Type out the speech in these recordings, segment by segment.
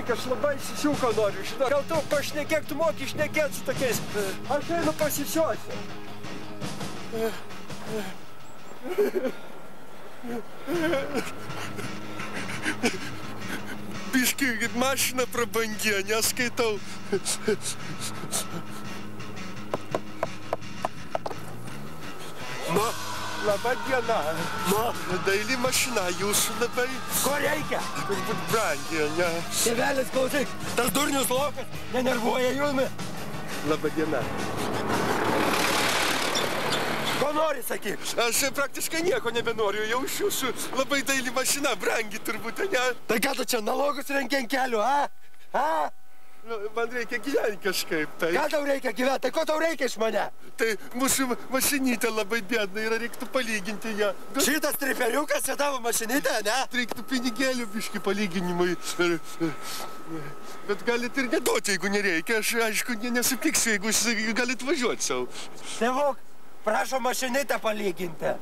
Klausyk, aš labai sisiuko noriu, žinau. Gal tu pašnekėk, tu moki šnekėt su tokiais. Aš einu pasisiuosiu. Biški mašina prabangė, neskaitau. Nu, laba diena. Nu, daili mašina, jūsų labai... Ko reikia? Turbūt brangi, ne? Tėvelis, klausyk, tas durnius lokas nenervuoja jumi. Laba diena. Ko nori, sakyk? Aš praktiškai nieko nebenoriu, jau iš jūsų labai daili mašina, brangi turbūt, ne? Tai ką tu čia, nalogus renki ant kelių, a? A? Man reikia gyventi kažkaip, tai... Ką tau reikia gyventi? Tai ko tau reikia iš mane? Tai mūsų mašinytė labai bėdna yra, reiktų palyginti ją. Šitas triperiukas čia tavo mašinytė, ne? Reiktų pinigėlių biški palyginimui. Bet galit ir neduoti, jeigu nereikia. Aš, aišku, nesupyksiu, jeigu jūs galit važiuoti savo. Tėvuk, prašo mašinytę palyginti.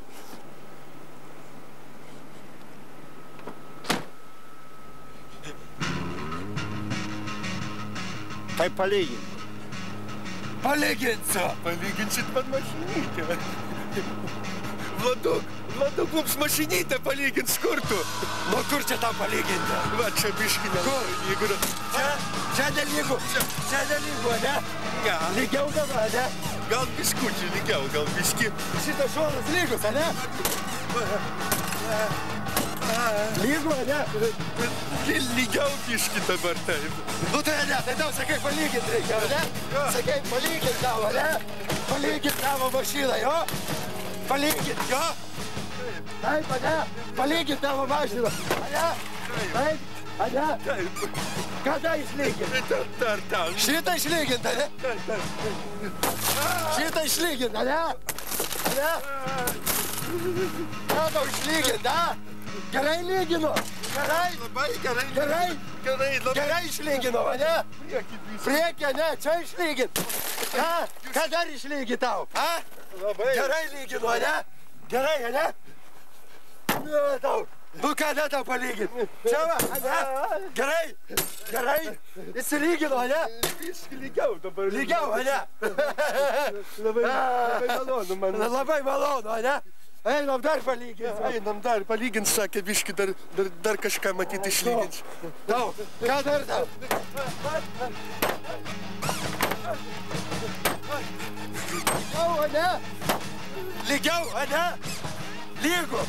Tai palygint. Palyginsiu. Palyginsit man mašinytę. Vladuk, mums mašinytę palygint skurtų. Nu, kur čia tau palyginti? Va, čia biški nelygų. Čia nelygų. Čia nelygų, ne? Ne. Lygiau dabar, ne? Gal biškučiai lygiau, gal biški. Šitas šonas lygus, ne? Lygu, ne? Lygiau biški dabar taip. Nu tai ne, tai tau sakai palygint reikia, ne? Sakai palygint tavo, ne? Palygint tavo mašiną, jo? Palygint, jo? Taip, ne? Palygint tavo mašiną, ne? Taip, ne? Taip. Kada išlygint? Tam. Šitą išlygint, ne? Šitą išlygint, ne? Ne? Ką tau išlygint, ne? Gerai lygino, gerai. Labai gerai. Gerai. Gerai, labai. Gerai išlygino, ne? Priekį, ne, čia išlygint. Ką dar išlygint tau? Labai. Gerai lygino, ne? Gerai, ne? Nu, tau. Nu, ką ne tau palygint? Čia va, ne? Gerai. Gerai. Įsilygino, ne? Lygiau dabar. Lygiau, ne? Labai malonu man. Labai malonu, ne? Einam dar palygint. Einam dar palygint, sakė biški, dar kažką matyti išlygint. Tau, ką dar tau? Lygiau, ane? Lygiau, ane? Lygu.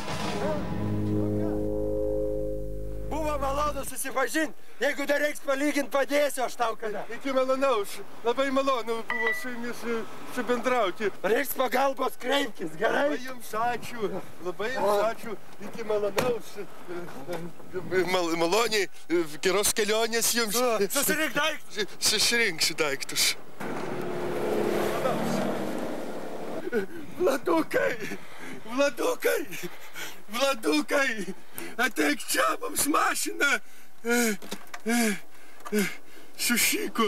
Buvo malonu susipažinti. Jeigu dar reiks palygint, padėsiu aš tau kada. Iki malonaus. Labai malonu buvo su jumis subendrauti. Reiks pagalbos, kreipkis, gerai? Labai jums ačiū. Labai jums ačiū. Iki malonaus. Maloniai. Geros kelionės jums. Susirink daiktus. Susirinksiu daiktus. Vladukai. Vladukai. Vladukai. Ateik čia mums mašiną. Sušyko.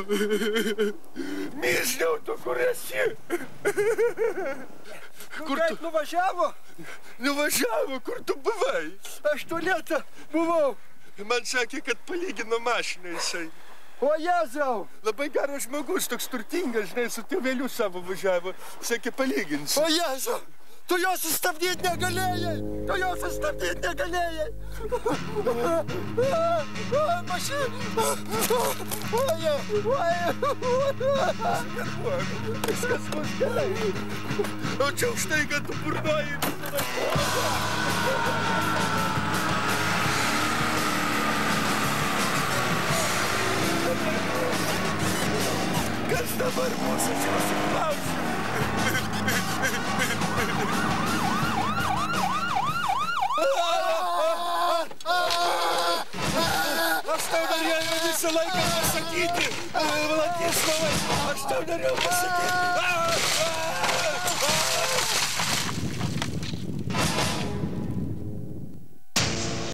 Myžniau, tu kur esi? Kur tu? Nuvažiavo? Nuvažiavo, kur tu buvai? Aš tualete buvau. Man sakė, kad palygino mašiną jisai. O Jėzau! Labai geras žmogus, toks turtingas, žinai, su tėveliu savo važiavo. Sakė, palygins. O Jėzau! Tu jo sustabdyti negalėjai! Tu jo sustabdyti negalėjai! Mašina! Oje! Viskas bus gerai. O čia už tai, kad tu burnoji. Kas dabar mūsų čia pasiklausiu? Aš tau norėjau visą laiką pasakyti, Vladislavai, aš tau norėjau pasakyti.